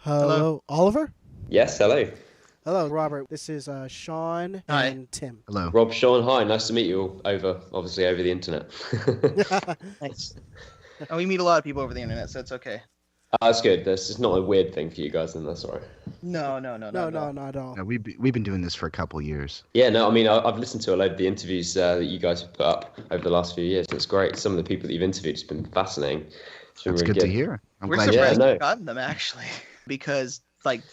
Hello. Hello, Oliver. Yes, hello. Hello, Robert. This is Sean Hi. and Tim. Hello. Rob, Sean, hi. Nice to meet you all obviously over the internet. Nice. And we meet a lot of people over the internet, so it's okay. That's good. This is not a weird thing for you guys, then that's all right. No, not No, at no, all. not at all. No, we've been doing this for a couple years. Yeah, no, I mean, I've listened to a load of the interviews that you guys have put up over the last few years. And it's great. Some of the people that you've interviewed has been fascinating. It's been That's really good to good. hear. I'm We're glad you Yeah, surprised like no. we've gotten them actually, because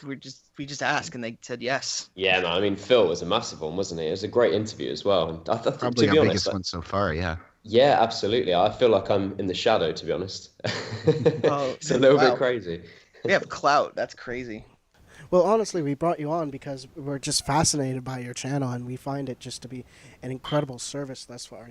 we just asked and they said yes. Yeah, man. I mean, Phil was a massive one, wasn't he? It was a great interview as well. And probably to our be honest, biggest one so far. Yeah. yeah, absolutely. I feel like I'm in the shadow, to be honest. Oh, It's a little wow. bit crazy. We have clout. That's crazy. Well, honestly, we brought you on because we're just fascinated by your channel, and we find it just to be an incredible service thus far.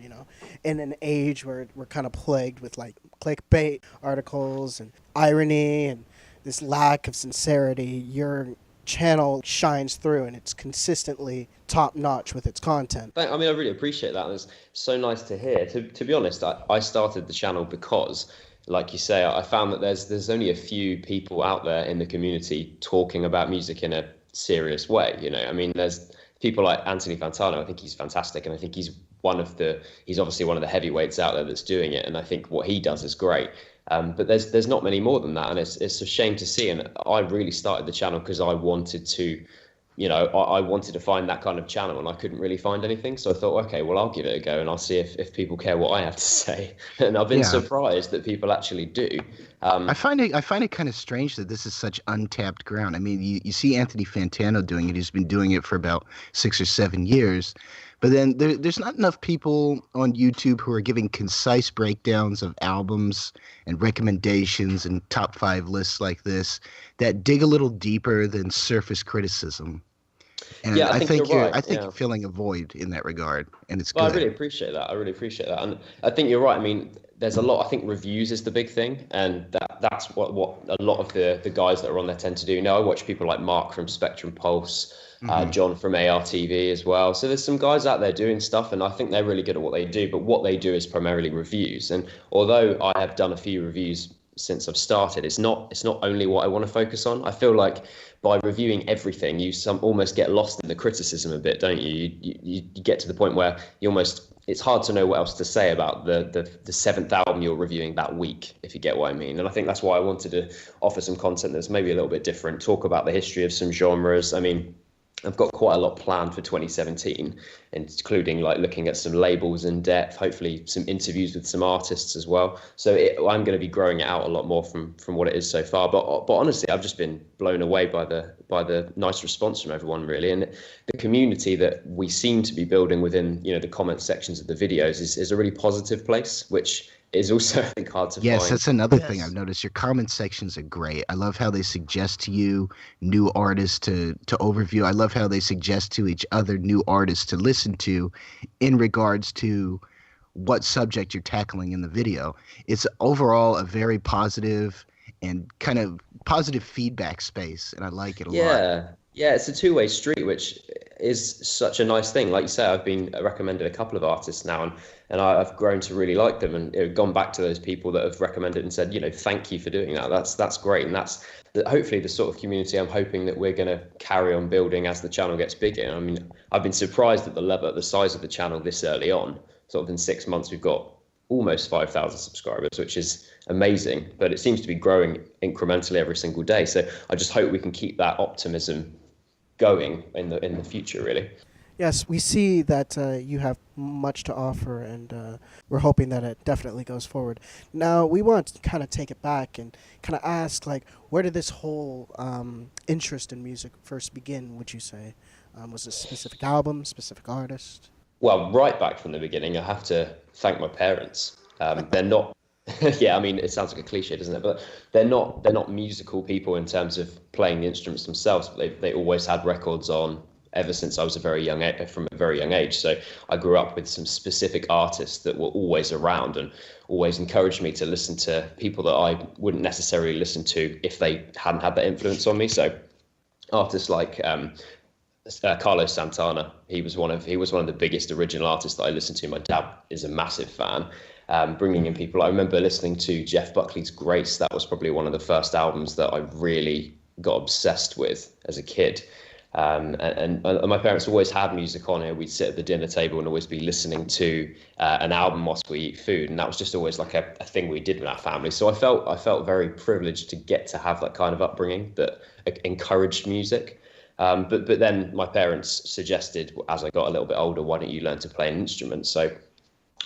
In an age where we're kind of plagued with like clickbait articles and irony and this lack of sincerity, your channel shines through, and it's consistently top notch with its content. I mean, I really appreciate that. And it's so nice to hear. To be honest, I started the channel because, like you say, I found that there's only a few people out there in the community talking about music in a serious way. I mean, there's people like Anthony Fantano. I think he's fantastic, and I think he's obviously one of the heavyweights out there that's doing it. And I think what he does is great. But there's not many more than that, and it's a shame to see. And I really started the channel because I wanted to. I wanted to find that kind of channel and I couldn't really find anything. So I thought, okay, well, I'll give it a go and I'll see if people care what I have to say. And I've been Yeah. surprised that people actually do. I find it kind of strange that this is such untapped ground. I mean, you see Anthony Fantano doing it. He's been doing it for about 6 or 7 years. But then there's not enough people on YouTube who are giving concise breakdowns of albums and recommendations and top five lists like this that dig a little deeper than surface criticism. And Yeah, I I think think you're you're right. I think Yeah. you're filling a void in that regard, and it's Well, I good. really appreciate that. I really appreciate that. And I think you're right. I mean, there's a lot, I think reviews is the big thing. And that's what a lot of the guys that are on there tend to do. I watch people like Mark from Spectrum Pulse, Mhm. John from ARTV as well. So there's some guys out there doing stuff and I think they're really good at what they do. But what they do is primarily reviews. And although I have done a few reviews since I've started, it's not only what I want to focus on. I feel like by reviewing everything, you almost get lost in the criticism a bit, don't you? You get to the point where it's hard to know what else to say about the seventh album you're reviewing that week, if you get what I mean. And I think that's why I wanted to offer some content that's maybe a little bit different, talk about the history of some genres. I mean, I've got quite a lot planned for 2017, including like looking at some labels in depth, hopefully some interviews with some artists as well. So I'm going to be growing it out a lot more from what it is so far. But honestly, I've just been blown away by the nice response from everyone, really, and the community that we seem to be building within the comment sections of the videos is a really positive place, which is also I think hard to Yes, find. that's another thing Yes. I've noticed. Your comment sections are great. I love how they suggest to you new artists to overview. I love how they suggest to each other new artists to listen to in regards to what subject you're tackling in the video. It's overall a very positive and kind of positive feedback space, and I like it a lot. Yeah, it's a two-way street, which is such a nice thing. Like you say, I've been recommended a couple of artists now, and I've grown to really like them, and gone back to those people that have recommended and said, thank you for doing that. That's great, and that's hopefully the sort of community I'm hoping that we're going to carry on building as the channel gets bigger. I mean, I've been surprised at the size of the channel this early on. Sort of in 6 months, we've got almost 5,000 subscribers, which is amazing, but it seems to be growing incrementally every single day. So I just hope we can keep that optimism going in the future, really. Yes, we see that you have much to offer, and we're hoping that it definitely goes forward. Now, we want to kind of take it back and kind of ask, like, where did this whole interest in music first begin, would you say? Was it a specific album, specific artist? Well, right back from the beginning, I have to thank my parents. They're not, yeah, I mean, it sounds like a cliche, doesn't it? But they're not musical people in terms of playing the instruments themselves. But they always had records on ever since I was from a very young age. So I grew up with some specific artists that were always around and always encouraged me to listen to people that I wouldn't necessarily listen to if they hadn't had that influence on me. So artists like Carlos Santana. He was one of the biggest original artists that I listened to. My dad is a massive fan. Bringing in people, I remember listening to Jeff Buckley's Grace. That was probably one of the first albums that I really got obsessed with as a kid. And my parents always had music on here. We'd sit at the dinner table and always be listening to an album whilst we eat food, and that was just always like a thing we did with our family. So I felt very privileged to get to have that kind of upbringing that encouraged music. But then my parents suggested, as I got a little bit older, why don't you learn to play an instrument? So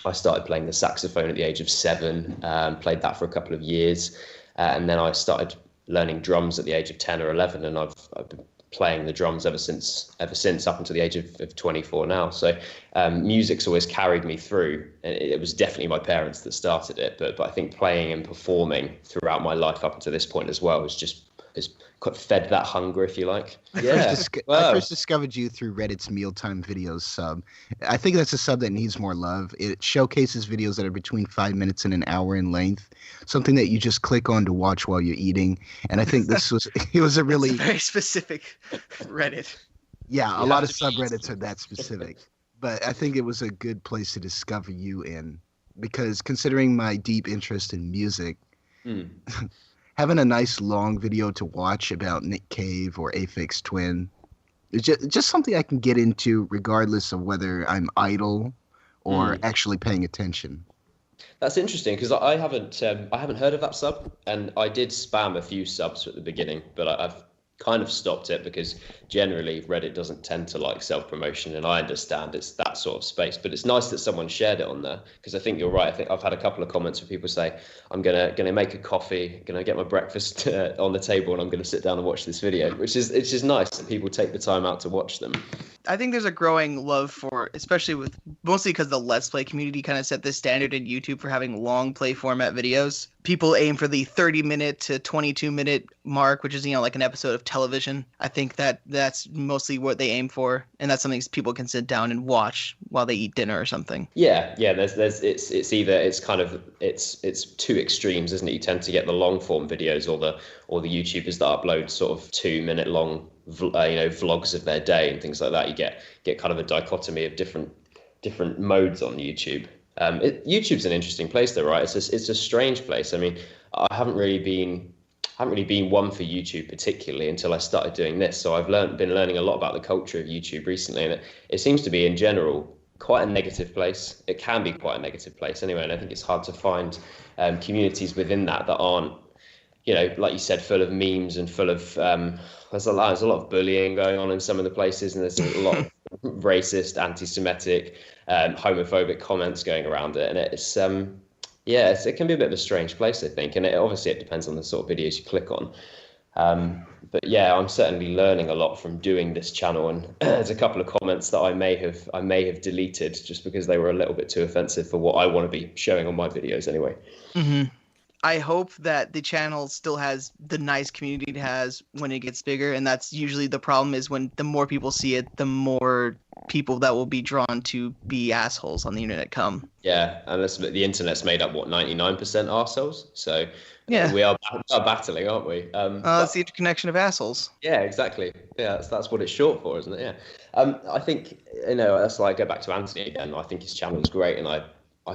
I started playing the saxophone at the age of 7, played that for a couple of years, and then I started learning drums at the age of 10 or 11, and I've been playing the drums ever since up until the age of 24 now. So music's always carried me through, and it was definitely my parents that started it, but I think playing and performing throughout my life up until this point as well has fed that hunger, if you like. Yeah. I first discovered you through Reddit's Mealtime Videos sub. I think that's a sub that needs more love. It showcases videos that are between 5 minutes and an hour in length, something that you just click on to watch while you're eating. And I think it was a really very specific Reddit. Yeah, a lot of subreddits are that specific. But I think it was a good place to discover you in, because considering my deep interest in music, having a nice long video to watch about Nick Cave or Aphex Twin is just something I can get into regardless of whether I'm idle or actually paying attention. That's interesting, because I haven't heard of that sub, and I did spam a few subs at the beginning, but I've kind of stopped it because generally Reddit doesn't tend to like self-promotion, and I understand it's that sort of space, but it's nice that someone shared it on there, because I think you're right. I think I've had a couple of comments where people say, I'm gonna make a coffee, gonna get my breakfast on the table, and I'm gonna sit down and watch this video, which is nice that people take the time out to watch them. I think there's a growing love for, especially with mostly because the Let's Play community kind of set the standard in YouTube for having long play format videos. People aim for the 30-minute to 22-minute mark, which is, like an episode of television. I think that's mostly what they aim for, and that's something people can sit down and watch while they eat dinner or something. Yeah. It's two extremes, isn't it? You tend to get the long form videos or the YouTubers that upload sort of 2-minute long vlogs of their day and things like that. You get kind of a dichotomy of different modes on YouTube. YouTube's an interesting place though, right? It's a strange place. I mean, I haven't really been one for YouTube particularly until I started doing this. So I've been learning a lot about the culture of YouTube recently, and it seems to be in general quite a negative place. It can be quite a negative place anyway, and I think it's hard to find communities within that aren't, like you said, full of memes and full of there's a lot of bullying going on in some of the places, and there's a lot of racist, anti-Semitic, homophobic comments going around it, and it can be a bit of a strange place, I think, and it depends on the sort of videos you click on. But yeah, I'm certainly learning a lot from doing this channel, and there's a couple of comments that I may have deleted just because they were a little bit too offensive for what I want to be showing on my videos anyway. Mm-hmm. I hope that the channel still has the nice community it has when it gets bigger, and that's usually the problem, is when the more people see it, the more people that will be drawn to be assholes on the internet come. Yeah, and the internet's made up, 99% arseholes? So yeah, we are battling, aren't we? That's the interconnection of assholes. Yeah, exactly. Yeah, that's what it's short for, isn't it? Yeah. I think, that's why I go back to Anthony again. I think his channel is great, and I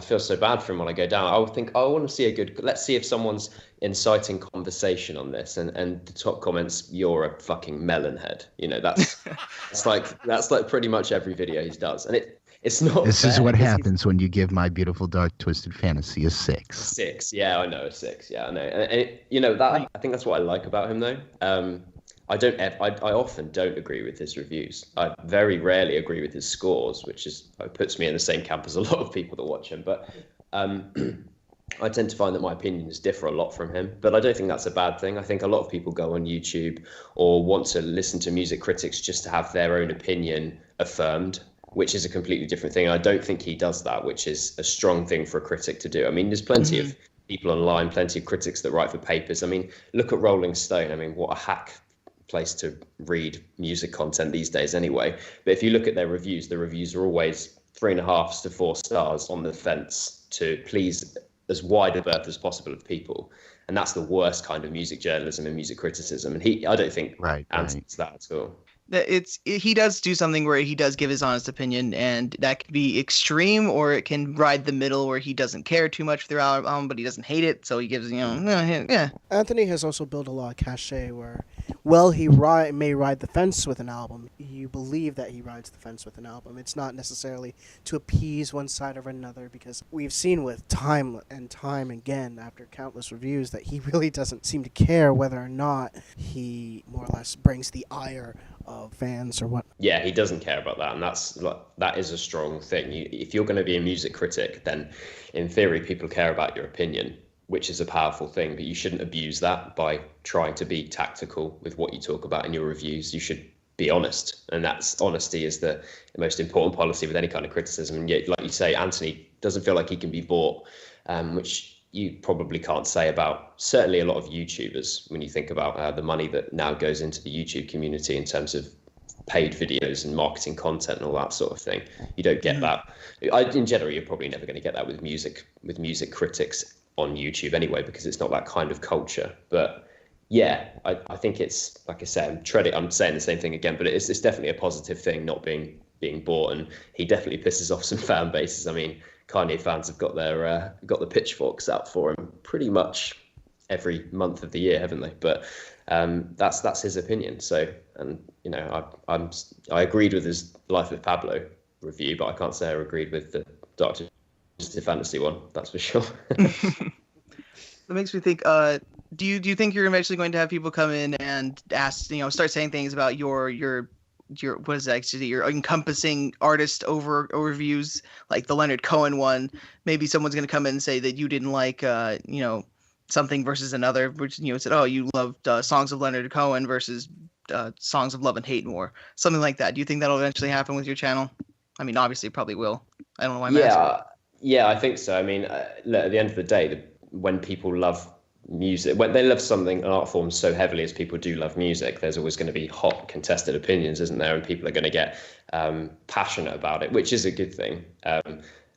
feel so bad for him when I go down. I would think, I want to see let's see if someone's inciting conversation on this, and the top comments, you're a fucking melon head. That's like pretty much every video he does, and it's not. This is what happens when you give My Beautiful Dark Twisted Fantasy a 6. 6, yeah, I know, a 6, yeah, I know, and that I think that's what I like about him though. I often don't agree with his reviews. I very rarely agree with his scores, which puts me in the same camp as a lot of people that watch him. But I tend to find that my opinions differ a lot from him. But I don't think that's a bad thing. I think a lot of people go on YouTube or want to listen to music critics just to have their own opinion affirmed, which is a completely different thing. I don't think he does that, which is a strong thing for a critic to do. I mean, there's plenty of people online, plenty of critics that write for papers. I mean, look at Rolling Stone. I mean, what a hack place to read music content these days anyway. But if you look at their reviews, the reviews are always 3.5 to 4 stars on the fence to please as wide a berth as possible of people. And that's the worst kind of music journalism and music criticism. And I don't think answers that at all. He does do something where he does give his honest opinion, and that can be extreme, or it can ride the middle where he doesn't care too much for their album, but he doesn't hate it, so he gives yeah. Anthony has also built a lot of cachet where, he may ride the fence with an album. You believe that he rides the fence with an album. It's not necessarily to appease one side or another, because we've seen with time and time again after countless reviews that he really doesn't seem to care whether or not he more or less brings the ire of fans or what. Yeah, he doesn't care about that, and that is a strong thing. If you're going to be a music critic, then in theory people care about your opinion, which is a powerful thing, but you shouldn't abuse that by trying to be tactical with what you talk about in your reviews. You should be honest, and honesty is the most important policy with any kind of criticism. And yet, like you say, Anthony doesn't feel like he can be bought, which you probably can't say about certainly a lot of YouTubers when you think about the money that now goes into the YouTube community in terms of paid videos and marketing content and all that sort of thing. You don't get that. In general, you're probably never going to get that with music critics on YouTube anyway, because it's not that kind of culture. But yeah, I think it's, like I say, I'm saying the same thing again, but it's definitely a positive thing not being bought, and he definitely pisses off some fan bases. I mean, Kanye fans have got the pitchforks out for him pretty much every month of the year, haven't they? But that's his opinion. So, and you know, I agreed with his Life of Pablo review, but I can't say I agreed with the Dark Twisted Fantasy one. That's for sure. That makes me think. Do you think you're eventually going to have people come in and ask, start saying things about your what is that? Actually, your encompassing artist overviews, like the Leonard Cohen one? Maybe someone's going to come in and say that you didn't like, something versus another, which said, oh, you loved Songs of Leonard Cohen versus Songs of Love and Hate and War, something like that. Do you think that'll eventually happen with your channel? I mean, obviously, it probably will. I don't know why I'm asking. Yeah, I think so. I mean, look, at the end of the day, when people love music, when they love something, an art form so heavily as people do love music, there's always going to be hot contested opinions, isn't there? And people are going to get passionate about it, which is a good thing.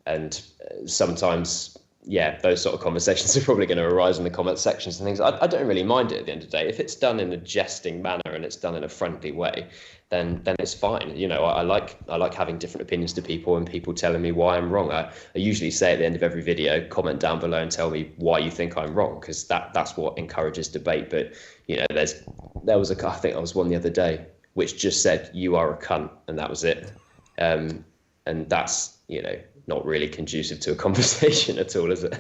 And sometimes, yeah, those sort of conversations are probably going to arise in the comment sections and things. I don't really mind it at the end of the day. If it's done in a jesting manner and it's done in a friendly way, then it's fine. I like having different opinions to people and people telling me why I'm wrong. I usually say at the end of every video, comment down below and tell me why you think I'm wrong, because that's what encourages debate. But there was I think there was one the other day which just said you are a cunt, and that was it. And that's not really conducive to a conversation at all, is it?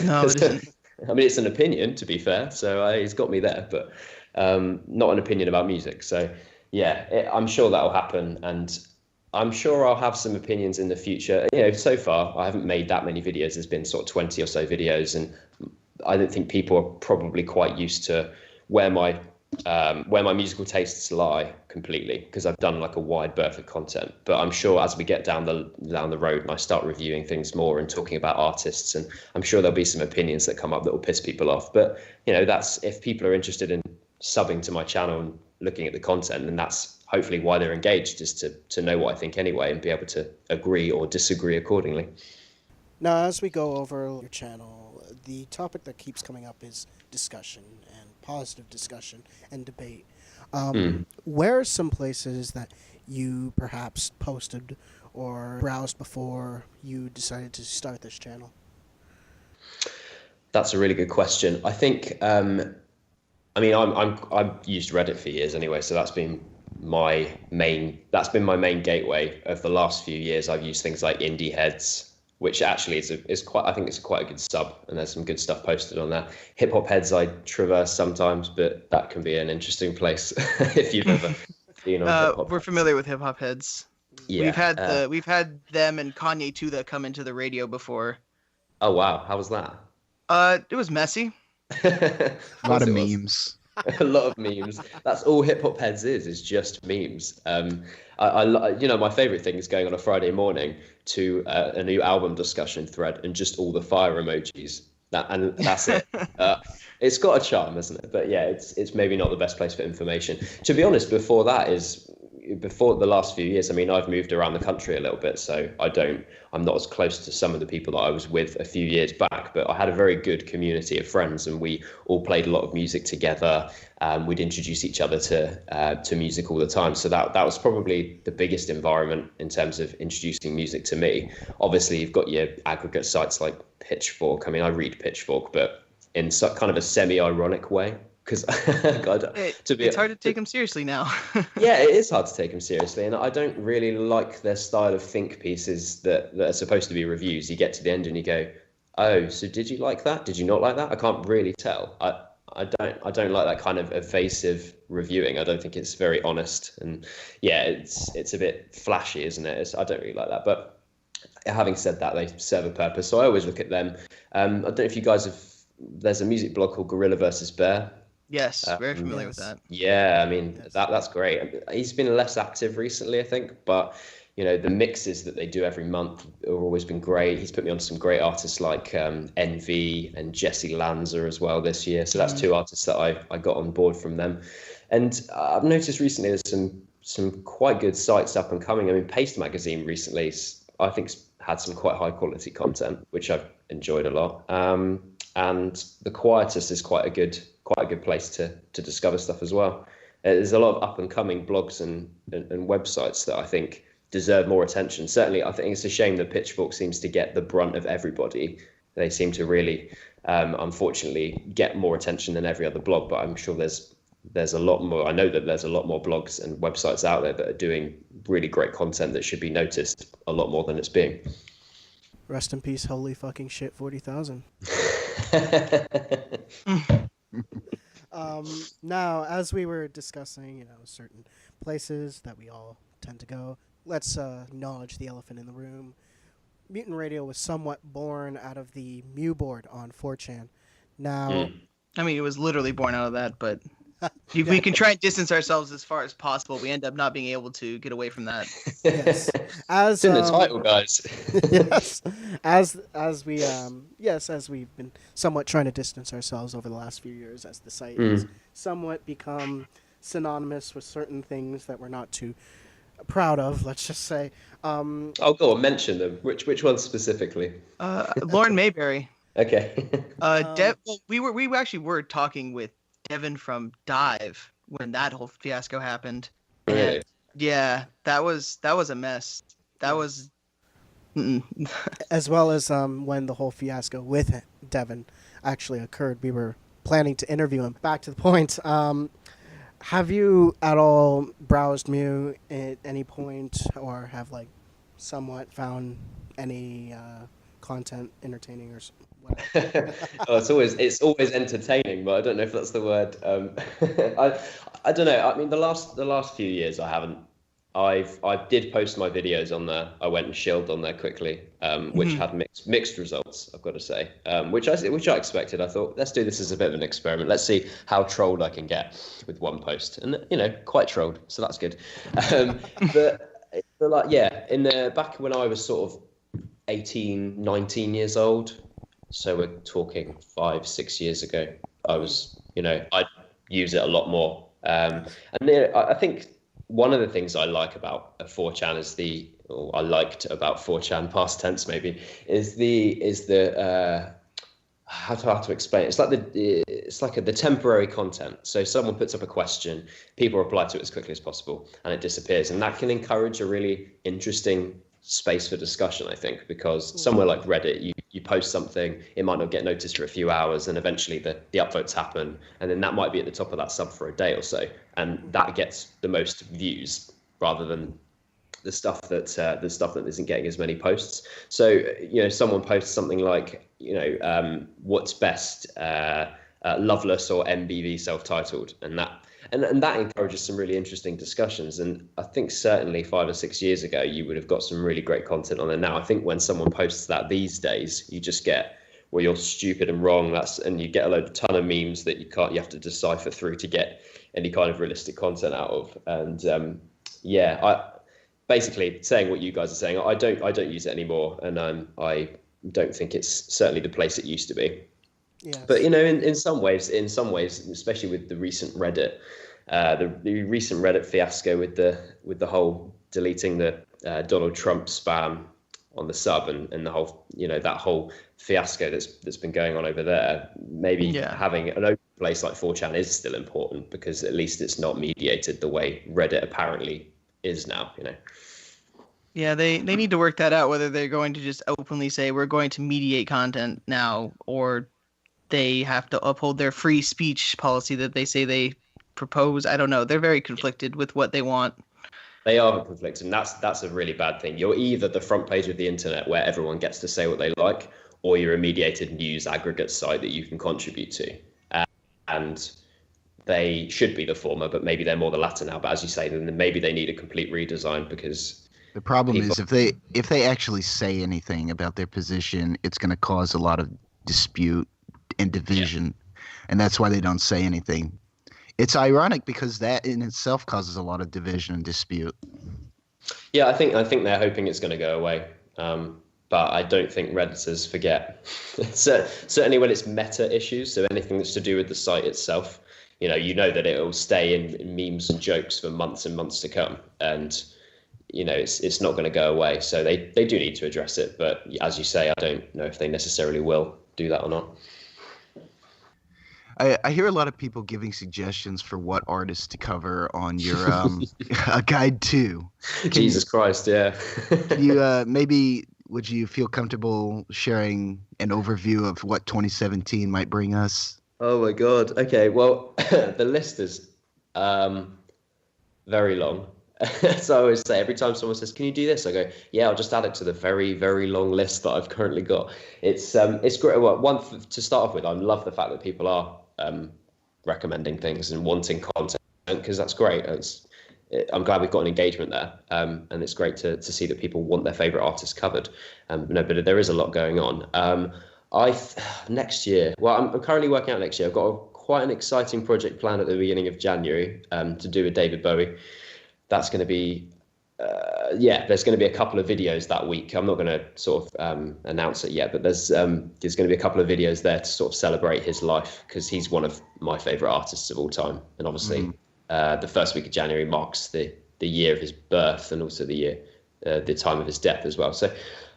No, it isn't. I mean, it's an opinion, to be fair. So he's got me there, but not an opinion about music. So yeah, I'm sure that'll happen, and I'm sure I'll have some opinions in the future. So far I haven't made that many videos. There's been sort of 20 or so videos, and I don't think people are probably quite used to where my musical tastes lie completely, because I've done like a wide berth of content. But I'm sure as we get down the road and I start reviewing things more and talking about artists, and I'm sure there'll be some opinions that come up that will piss people off. But that's, if people are interested in subbing to my channel and looking at the content, and that's hopefully why they're engaged, is to know what I think anyway and be able to agree or disagree accordingly. Now, as we go over your channel, the topic that keeps coming up is discussion, and positive discussion and debate. Where are some places that you perhaps posted or browsed before you decided to start this channel? That's a really good question. I think I've used Reddit for years anyway, so that's been my main gateway of the last few years. I've used things like Indie Heads, which actually is quite a good sub, and there's some good stuff posted on there. Hip Hop Heads I traverse sometimes, but that can be an interesting place if you've ever been on Hip Hop. We're familiar with Hip Hop Heads. Yeah, we've had them and Kanye too that come into the radio before. Oh wow, how was that? It was messy. A lot of memes. A lot of memes. That's all Hip Hop Heads is just memes. My favorite thing is going on a Friday morning to a new album discussion thread and just all the fire emojis. That's it. It's got a charm, isn't it? But yeah, it's maybe not the best place for information. To be honest, before that is before the last few years, I mean, I've moved around the country a little bit, so I'm not as close to some of the people that I was with a few years back, but I had a very good community of friends, and we all played a lot of music together. We'd introduce each other to music all the time. So that was probably the biggest environment in terms of introducing music to me. Obviously, you've got your aggregate sites like Pitchfork. I mean, I read Pitchfork, but in kind of a semi-ironic way, because it's hard to take them seriously now. Yeah, it is hard to take them seriously, and I don't really like their style of think pieces that are supposed to be reviews. You get to the end and you go, oh, so did you like that? Did you not like that? I can't really tell. I don't like that kind of evasive reviewing. I don't think it's very honest, and yeah, it's a bit flashy, isn't it? I don't really like that. But having said that, they serve a purpose, so I always look at them. I don't know if you guys have. There's a music blog called Gorilla versus Bear. Yes, very familiar with that. Yeah, I mean, that's great. He's been less active recently, I think, but the mixes that they do every month have always been great. He's put me on some great artists like NV and Jesse Lanza as well this year. So that's two artists that I got on board from them. And I've noticed recently there's some quite good sites up and coming. I mean, Paste Magazine recently, I think, had some quite high quality content, which I've enjoyed a lot. And The Quietus is quite a good place to discover stuff as well. There's a lot of up and coming blogs and websites that I think deserve more attention. Certainly, I think it's a shame that Pitchfork seems to get the brunt of everybody. They seem to really, unfortunately, get more attention than every other blog. But I'm sure there's a lot more. I know that there's a lot more blogs and websites out there that are doing really great content that should be noticed a lot more than it's being. Rest in peace, holy fucking shit, 40,000. Now, as we were discussing, certain places that we all tend to go, let's acknowledge the elephant in the room. Mutant Radio was somewhat born out of the Mew board on 4chan. Now, I mean, it was literally born out of that, but if we can try and distance ourselves as far as possible, we end up not being able to get away from that. Yes, it's in the title, guys. Yes, as we've been somewhat trying to distance ourselves over the last few years, as the site has somewhat become synonymous with certain things that we're not too proud of. Let's just say. Go on, mention them. Which ones specifically? Lauren Mayberry. Okay. We actually were talking with Devin from Dive when that whole fiasco happened. Really? And yeah, that was a mess. That was as well as when the whole fiasco with Devin actually occurred. We were planning to interview him. Back to the point. Have you at all browsed Mew at any point, or have somewhat found any content entertaining or whatever? It's always entertaining, but I don't know if that's the word. I don't know. I mean, the last few years I haven't. I did post my videos on there. I went and shilled on there quickly, which had mixed results, I've got to say. Which I expected. I thought, let's do this as a bit of an experiment. Let's see how trolled I can get with one post, and quite trolled. So that's good. But in the back when I was sort of 18, 19 years old. So we're talking 5-6 years ago. I'd use it a lot more. And I think one of the things I like about 4chan I liked about 4chan, past tense maybe, is the how to explain it? It's like the temporary content. So someone puts up a question, people reply to it as quickly as possible, and it disappears. And that can encourage a really interesting space for discussion, I think, because somewhere like Reddit, you post something, it might not get noticed for a few hours, and eventually the upvotes happen, and then that might be at the top of that sub for a day or so, and that gets the most views rather than the stuff that isn't getting as many posts. So someone posts something like what's best, Loveless or MBV self-titled, and that encourages some really interesting discussions. And I think certainly 5 or 6 years ago, you would have got some really great content on there. Now, I think when someone posts that these days, you just get, well, you're stupid and wrong. And you get a ton of memes that you have to decipher through to get any kind of realistic content out of. And I basically saying what you guys are saying. I don't use it anymore, and I don't think it's certainly the place it used to be. Yes. But in some ways, especially with the recent Reddit the recent Reddit fiasco with the whole deleting the Donald Trump spam on the sub and the whole, that whole fiasco that's been going on over there. Maybe having an open place like 4chan is still important, because at least it's not mediated the way Reddit apparently is now, Yeah, they need to work that out, whether they're going to just openly say we're going to mediate content now, or they have to uphold their free speech policy that they say they propose. I don't know. They're very conflicted with what they want. They are conflicted, and that's a really bad thing. You're either the front page of the internet where everyone gets to say what they like, or you're a mediated news aggregate site that you can contribute to. And they should be the former, but maybe they're more the latter now. But as you say, then maybe they need a complete redesign, because the problem is if they actually say anything about their position, it's going to cause a lot of dispute and division, and that's why they don't say anything. It's ironic because that in itself causes a lot of division and dispute. Yeah, I think they're hoping it's going to go away, but I don't think Redditors forget. Certainly when it's meta issues, so anything that's to do with the site itself, you know that it will stay in memes and jokes for months and months to come, and it's not going to go away. So they do need to address it. But as you say, I don't know if they necessarily will do that or not. I hear a lot of people giving suggestions for what artists to cover on your a guide to. Jesus Christ, yeah. Would you feel comfortable sharing an overview of what 2017 might bring us? Oh my God. Okay, well, the list is very long. So I always say, every time someone says, "Can you do this?" I go, "Yeah, I'll just add it to the very, very long list that I've currently got." It's great. Well, to start off with, I love the fact that people are recommending things and wanting content, because that's great. I'm glad we've got an engagement there, and it's great to see that people want their favorite artists covered. But there is a lot going on. Next year, well, I'm currently working out next year. I've got quite an exciting project planned at the beginning of January to do with David Bowie. That's going to be, there's going to be a couple of videos that week. I'm not going to sort of announce it yet, but there's going to be a couple of videos there to sort of celebrate his life, because he's one of my favorite artists of all time. And obviously the first week of January marks the year of his birth, and also the time of his death as well. So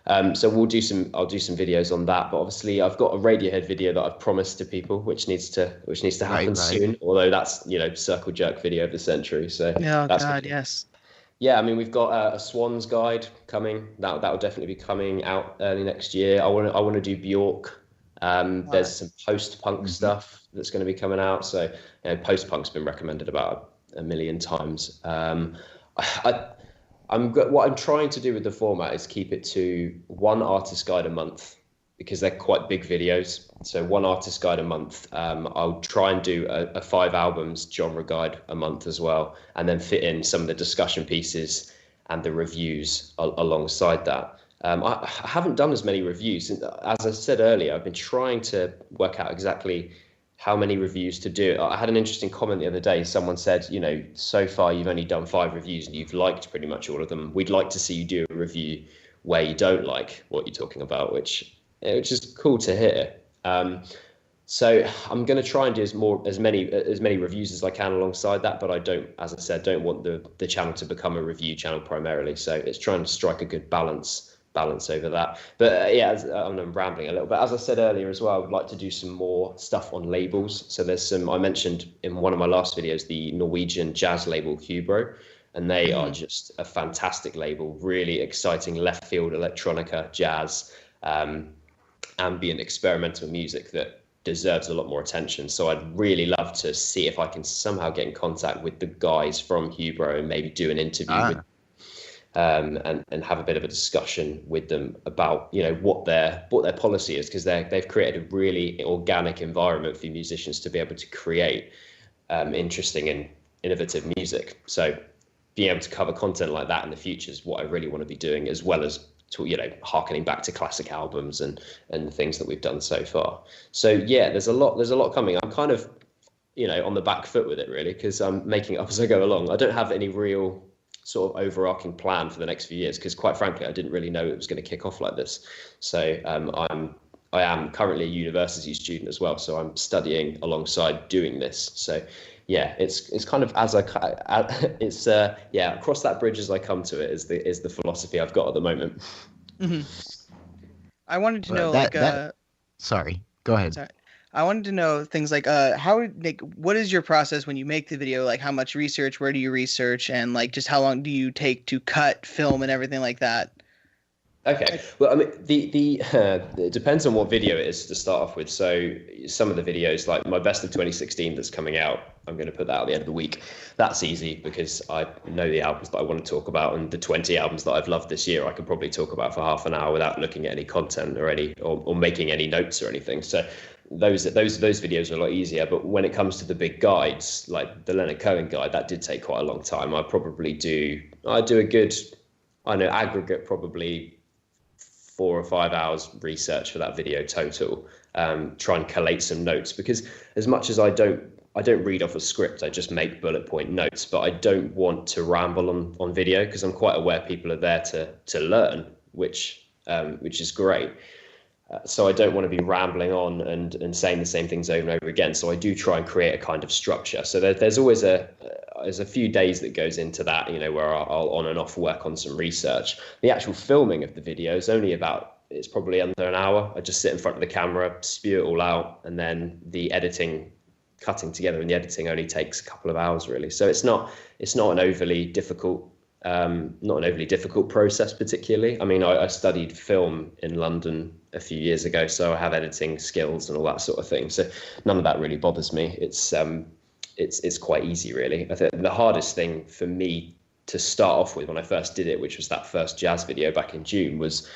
I'll do some videos on that, but obviously I've got a Radiohead video that I've promised to people, which needs to happen soon. Although that's circle jerk video of the century. So yes. Yeah, I mean, we've got a Swans guide coming. That will definitely be coming out early next year. I want to do Bjork. There's some post-punk stuff that's going to be coming out. So post-punk's been recommended about a million times. What I'm trying to do with the format is keep it to one artist guide a month, because they're quite big videos. So one artist guide a month. I'll try and do a 5 albums genre guide a month as well, and then fit in some of the discussion pieces and the reviews alongside that. I haven't done as many reviews. As I said earlier, I've been trying to work out exactly how many reviews to do. I had an interesting comment the other day. Someone said, so far you've only done 5 reviews and you've liked pretty much all of them. We'd like to see you do a review where you don't like what you're talking about, which is cool to hear. So I'm going to try and do as many reviews as I can alongside that, but I don't want the channel to become a review channel primarily. So it's trying to strike a good balance over that. But I'm rambling a little bit. As I said earlier as well, I would like to do some more stuff on labels. So there's I mentioned in one of my last videos, the Norwegian jazz label Hubro, and they are just a fantastic label, really exciting left field electronica, jazz, ambient experimental music that deserves a lot more attention. So I'd really love to see if I can somehow get in contact with the guys from Hubro and maybe do an interview with and have a bit of a discussion with them about what their policy is, because they've created a really organic environment for musicians to be able to create interesting and innovative music. So being able to cover content like that in the future is what I really want to be doing, as well as harkening back to classic albums and the things that we've done so far. So yeah, there's a lot coming. I'm kind of on the back foot with it, really, because I'm making it up as I go along. I don't have any real sort of overarching plan for the next few years, because quite frankly I didn't really know it was going to kick off like this. So I am currently a university student as well, so I'm studying alongside doing this. So yeah, it's kind of yeah, cross that bridge as I come to it is the philosophy I've got at the moment. Hmm. I wanted to Well, know sorry, go ahead. sorry. I wanted to know things like what is your process when you make the video? Like how much research, where do you research, and like just how long do you take to cut, film, and everything like that? Okay. Well, I mean, it depends on what video it is to start off with. So some of the videos, like my best of 2016 that's coming out, I'm going to put that at the end of the week. That's easy because I know the albums that I want to talk about, and the 20 albums that I've loved this year, I could probably talk about for half an hour without looking at any content or making any notes or anything. So those videos are a lot easier. But when it comes to the big guides, like the Leonard Cohen guide, that did take quite a long time. I do a good, I know, aggregate probably 4 or 5 hours research for that video total. Try and collate some notes, because as much as I don't read off a script, I just make bullet point notes, but I don't want to ramble on video, because I'm quite aware people are there to learn, which is great. So I don't want to be rambling on and saying the same things over and over again. So I do try and create a kind of structure. So there's always there's a few days that goes into that, where I'll on and off work on some research. The actual filming of the video is it's probably under an hour. I just sit in front of the camera, spew it all out, and then the cutting together and the editing only takes a couple of hours really. So it's not an overly difficult process particularly. I mean, I studied film in London a few years ago, so I have editing skills and all that sort of thing. So none of that really bothers me. It's quite easy really. I think the hardest thing for me to start off with when I first did it, which was that first jazz video back in June, was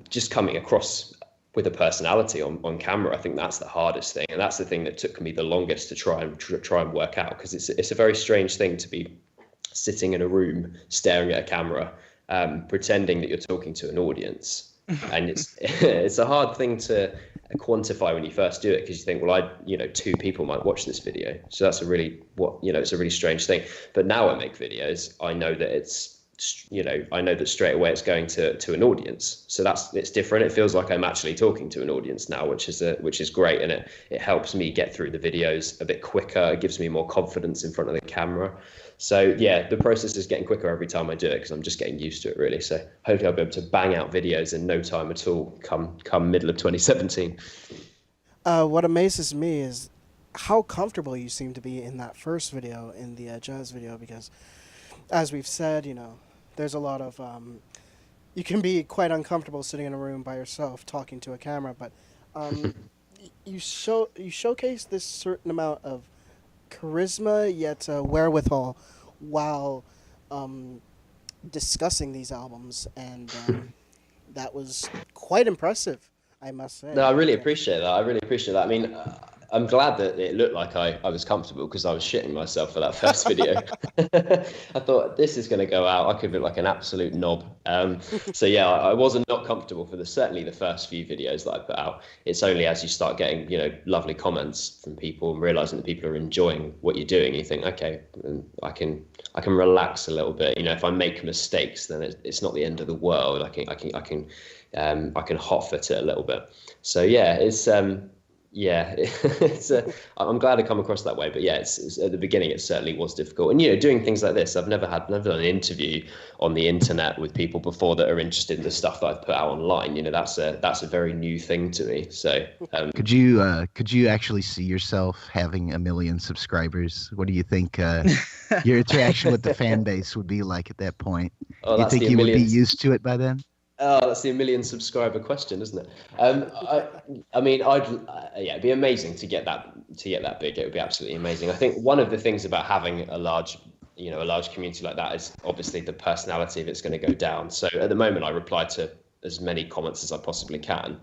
just coming across with a personality on camera. I think that's the hardest thing, and that's the thing that took me the longest to try and work out, because it's a very strange thing to be sitting in a room staring at a camera, pretending that you're talking to an audience. And it's a hard thing to quantify when you first do it, because you think, well, 2 people might watch this video, so that's it's a really strange thing. But now I make videos, I know that straight away it's going to an audience, so it's different. It feels like I'm actually talking to an audience now, which is great, and it helps me get through the videos a bit quicker. It gives me more confidence in front of the camera. So yeah, the process is getting quicker every time I do it, because I'm just getting used to it really. So hopefully I'll be able to bang out videos in no time at all come middle of 2017. What amazes me is how comfortable you seem to be in that first video, in the jazz video, because as we've said, there's a lot of you can be quite uncomfortable sitting in a room by yourself talking to a camera, but you showcase this certain amount of charisma yet wherewithal while discussing these albums, and that was quite impressive, I must say. No, I really appreciate that. I mean, I'm glad that it looked like I was comfortable, because I was shitting myself for that first video. I thought, this is going to go out, I could look like an absolute knob. So yeah, I wasn't not comfortable for certainly the first few videos that I put out. It's only as you start getting lovely comments from people and realizing that people are enjoying what you're doing, you think, okay, I can relax a little bit. If I make mistakes, then it's not the end of the world. I can hot at it a little bit. So yeah, I'm glad I come across that way. But yeah, it's at the beginning it certainly was difficult. And doing things like this, I've never done an interview on the internet with people before that are interested in the stuff that I've put out online. That's a very new thing to me. So could you actually see yourself having 1 million subscribers? What do you think your interaction with the fan base would be like at that point? You think you would be used to it by then? Oh, that's the 1 million subscriber question, isn't it? I mean, it'd be amazing to get that big. It would be absolutely amazing. I think one of the things about having a large community like that is obviously the personality of it's going to go down. So at the moment, I reply to as many comments as I possibly can,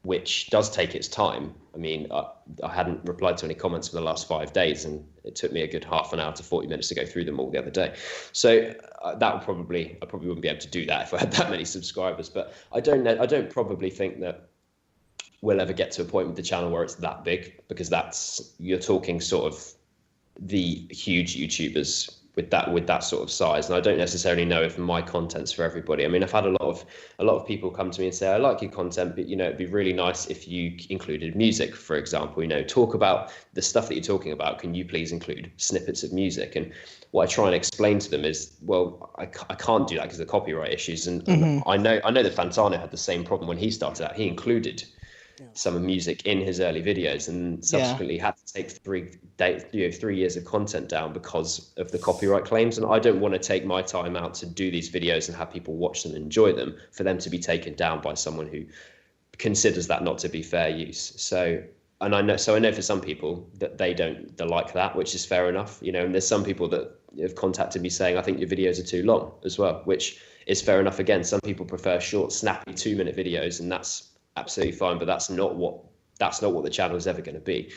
which does take its time. I mean, I hadn't replied to any comments for the last 5 days, and it took me a good half an hour to 40 minutes to go through them all the other day. So I probably wouldn't be able to do that if I had that many subscribers. But I don't probably think that we'll ever get to a point with the channel where it's that big, because you're talking sort of the huge YouTubers with that sort of size. And I don't necessarily know if my content's for everybody. I mean, I've had a lot of people come to me and say, I like your content, but it'd be really nice if you included music, for example. Talk about the stuff that you're talking about. Can you please include snippets of music? And what I try and explain to them is, well, I can't do that because of copyright issues. And I know that Fantano had the same problem when he started out. He included some music in his early videos, and subsequently had to take 3 years of content down because of the copyright claims. And I don't want to take my time out to do these videos and have people watch them and enjoy them for them to be taken down by someone who considers that not to be fair use. So I know for some people that they like that, which is fair enough, and there's some people that have contacted me saying, I think your videos are too long as well, which is fair enough. Again, some people prefer short, snappy 2-minute videos, and that's absolutely fine, but that's not what the channel is ever going to be.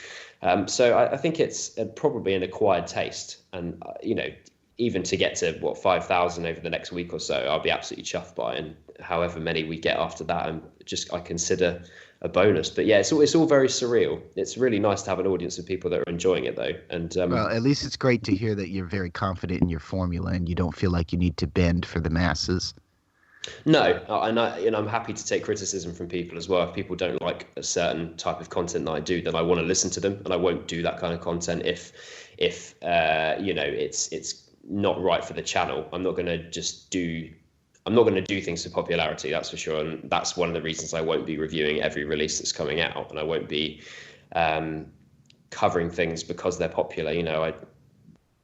So I think it's probably an acquired taste, and even to get to 5,000 over the next week or so, I'll be absolutely chuffed by, and however many we get after that, I consider a bonus. But yeah, it's all very surreal. It's really nice to have an audience of people that are enjoying it, though. And well, at least it's great to hear that you're very confident in your formula and you don't feel like you need to bend for the masses. No, and I'm happy to take criticism from people as well. If people don't like a certain type of content that I do, then I want to listen to them, and I won't do that kind of content if it's not right for the channel. I'm not going to do things for popularity, that's for sure. And that's one of the reasons I won't be reviewing every release that's coming out, and I won't be covering things because they're popular.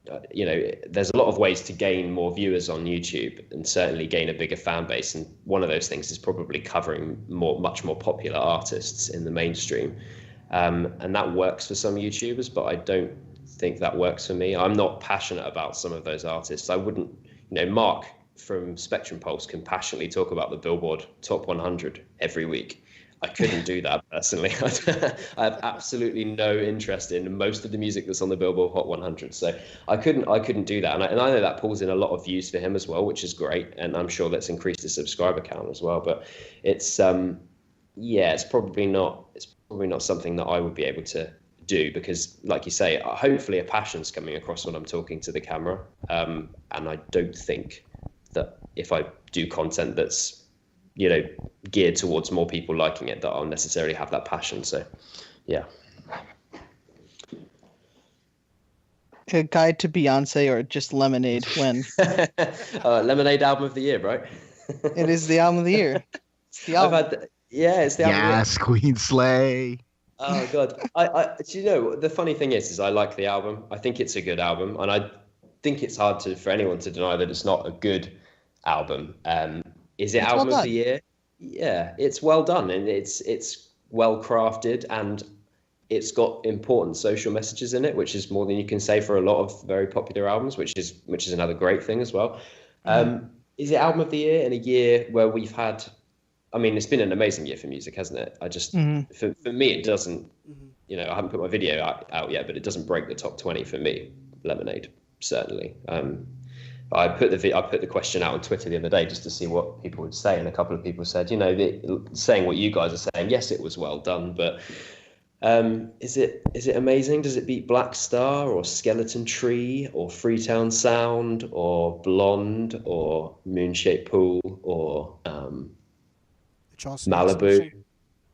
There's a lot of ways to gain more viewers on YouTube and certainly gain a bigger fan base. And one of those things is probably covering much more popular artists in the mainstream. And that works for some YouTubers, but I don't think that works for me. I'm not passionate about some of those artists. I wouldn't, Mark from Spectrum Pulse can passionately talk about the Billboard Top 100 every week. I couldn't do that personally. I have absolutely no interest in most of the music that's on the Billboard Hot 100. So I couldn't do that. And I know that pulls in a lot of views for him as well, which is great. And I'm sure that's increased his subscriber count as well. But it's it's probably not something that I would be able to do, because like you say, hopefully a passion's coming across when I'm talking to the camera. And I don't think that if I do content that's geared towards more people liking it, that I'll necessarily have that passion. So yeah. A guide to Beyonce or just Lemonade when? Lemonade album of the year, right? It is the album of the year. It's the album. It's the album. Yes, Queen Slay. Oh God, I the funny thing is I like the album. I think it's a good album, and I think it's hard for anyone to deny that it's not a good album. Is it it's album well of the year? Yeah, it's well done, and it's well crafted, and it's got important social messages in it, which is more than you can say for a lot of very popular albums, which is another great thing as well. Is it album of the year in a year where we've had? I mean, it's been an amazing year for music, hasn't it? I just for me, it doesn't. I haven't put my video out yet, but it doesn't break the top 20 for me. Lemonade, certainly. I put the question out on Twitter the other day just to see what people would say, and a couple of people said, saying what you guys are saying. Yes, it was well done, but is it amazing? Does it beat Black Star or Skeleton Tree or Freetown Sound or Blonde or Moonshaped Pool or Malibu?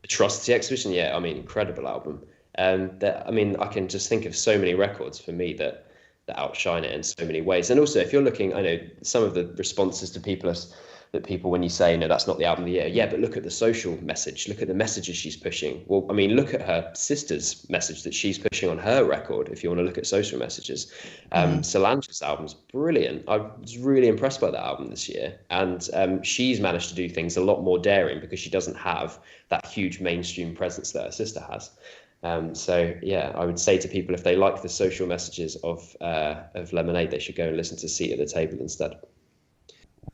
Atrocity Exhibition? Yeah, I mean, incredible album. I can just think of so many records for me that outshine it in so many ways. And also, if you're looking, I know some of the responses to people when you say, no, that's not the album of the year. Yeah, but look at the social message. Look at the messages she's pushing. Well, I mean, look at her sister's message that she's pushing on her record, if you want to look at social messages. Solange's album's brilliant. I was really impressed by that album this year. And she's managed to do things a lot more daring because she doesn't have that huge mainstream presence that her sister has. So yeah, I would say to people, if they like the social messages of Lemonade, they should go and listen to Seat at the Table instead.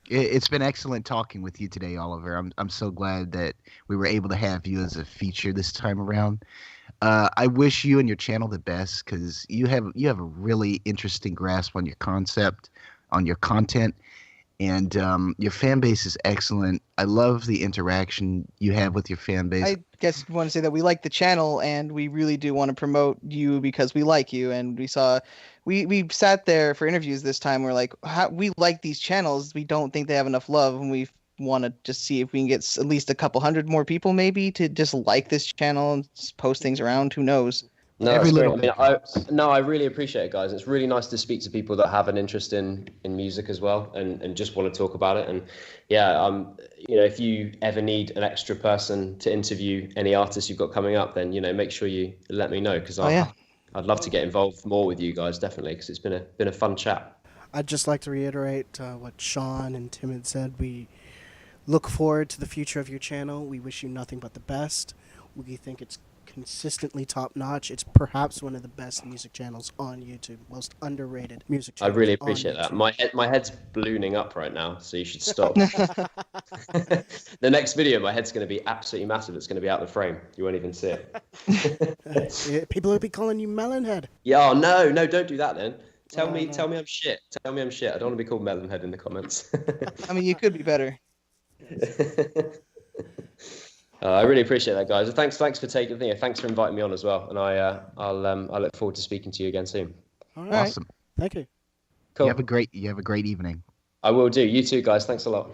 It's been excellent talking with you today, Oliver. I'm so glad that we were able to have you as a feature this time around. I wish you and your channel the best, because you have a really interesting grasp on your concept, on your content, and your fan base is excellent. I love the interaction you have with your fan base. I guess you want to say that we like the channel and we really do want to promote you because we like you. And we sat there for interviews this time. We're like, we like these channels. We don't think they have enough love. And we want to just see if we can get at least a couple hundred more people maybe to just like this channel and just post things around. Who knows? No, Every that's great. little bit counts. I really appreciate it, guys. It's really nice to speak to people that have an interest in music as well, and just want to talk about it. And yeah, if you ever need an extra person to interview any artists you've got coming up, then make sure you let me know, because I'd love to get involved more with you guys, definitely, because it's been a fun chat. I'd just like to reiterate what Sean and Tim had said. We look forward to the future of your channel. We wish you nothing but the best. We think it's consistently top notch. It's perhaps one of the best music channels on YouTube, most underrated music I channels. really appreciate that. My head's ballooning up right now, so you should stop. The next video, my head's going to be absolutely massive. It's going to be out of the frame. You won't even see it. People will be calling you Melonhead. Yeah, no, don't do that then. Tell me I'm shit. Tell me I'm shit. I don't want to be called Melonhead in the comments. I mean, you could be better. I really appreciate that, guys. Thanks for taking the. Thanks for inviting me on as well, and I look forward to speaking to you again soon. All right. Awesome. Thank you. Cool. You have a great evening. I will do. You too, guys. Thanks a lot.